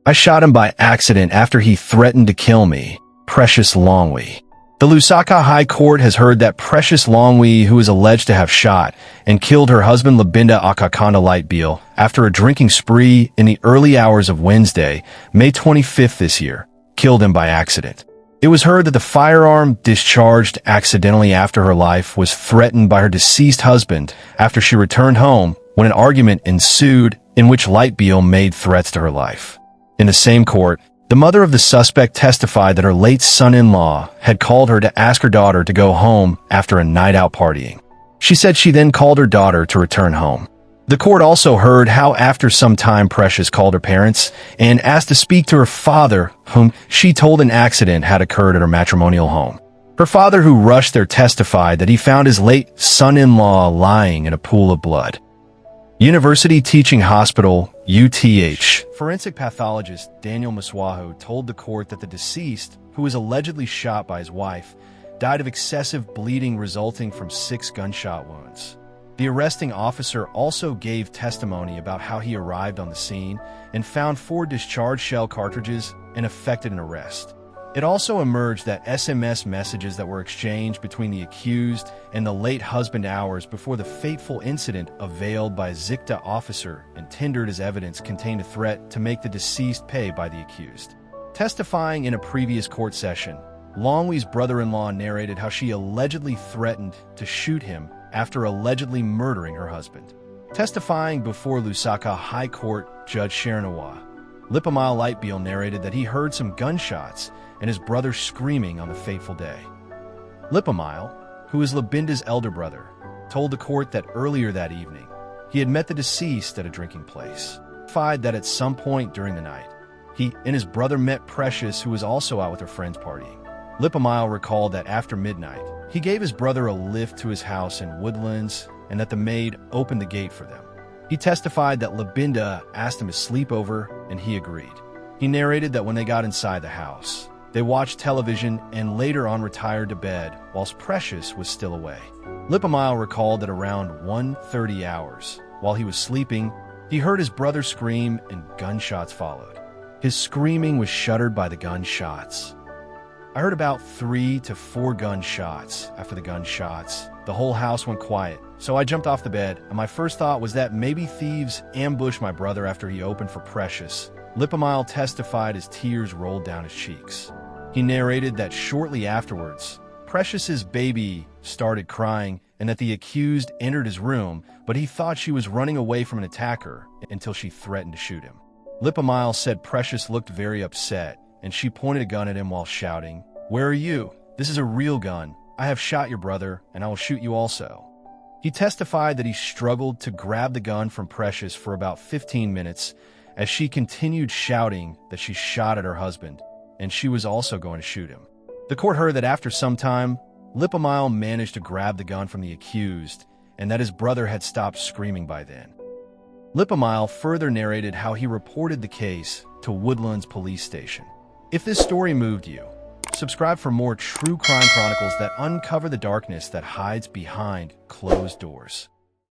I shot him by accident after he threatened to kill me. Precious Longwy. The Lusaka High Court has heard that Precious Longwy, who is alleged to have shot and killed her husband Labinda Akakanda Lightbeal after a drinking spree in the early hours of Wednesday, May 25th this year, killed him by accident. It was heard that the firearm discharged accidentally after her life was threatened by her deceased husband after she returned home when an argument ensued in which Lightbeal made threats to her life. In the same court, the mother of the suspect testified that her late son-in-law had called her to ask her daughter to go home after a night out partying. She said she then called her daughter to return home. The court also heard how after some time Precious called her parents and asked to speak to her father, whom she told an accident had occurred at her matrimonial home. Her father, who rushed there, testified that he found his late son-in-law lying in a pool of blood. University Teaching Hospital, UTH. Forensic pathologist Daniel Maswaho told the court that the deceased, who was allegedly shot by his wife, died of excessive bleeding resulting from 6 gunshot wounds. The arresting officer also gave testimony about how he arrived on the scene and found 4 discharged shell cartridges and effected an arrest. It also emerged that SMS messages that were exchanged between the accused and the late husband hours before the fateful incident unveiled by a Zikta officer and tendered as evidence contained a threat to make the deceased pay by the accused. Testifying in a previous court session, Longwy's brother-in-law narrated how she allegedly threatened to shoot him after allegedly murdering her husband. Testifying before Lusaka High Court Judge Sharinawa, Lipamile Lightbeal narrated that he heard some gunshots and his brother screaming on the fateful day. Lipamile, who is Labinda's elder brother, told the court that earlier that evening, he had met the deceased at a drinking place. Testified that at some point during the night, he and his brother met Precious, who was also out with her friends partying. Lipamile recalled that after midnight, he gave his brother a lift to his house in Woodlands and that the maid opened the gate for them. He testified that Labinda asked him to sleep over and he agreed. He narrated that when they got inside the house, they watched television and later on retired to bed whilst Precious was still away. Lipamile recalled that around 1:30 hours, while he was sleeping, he heard his brother scream and gunshots followed. His screaming was shuttered by the gunshots. I heard about 3 to 4 gunshots. After the gunshots, the whole house went quiet. So I jumped off the bed, and my first thought was that maybe thieves ambushed my brother after he opened for Precious. Lipamile testified as tears rolled down his cheeks. He narrated that shortly afterwards, Precious's baby started crying and that the accused entered his room, but he thought she was running away from an attacker until she threatened to shoot him. Lipamile said Precious looked very upset, and she pointed a gun at him while shouting, "Where are you? This is a real gun. I have shot your brother, and I will shoot you also." He testified that he struggled to grab the gun from Precious for about 15 minutes as she continued shouting that she shot at her husband, and she was also going to shoot him. The court heard that after some time, Lipamile managed to grab the gun from the accused, and that his brother had stopped screaming by then. Lipamile further narrated how he reported the case to Woodlands Police Station. If this story moved you, subscribe for more true crime chronicles that uncover the darkness that hides behind closed doors.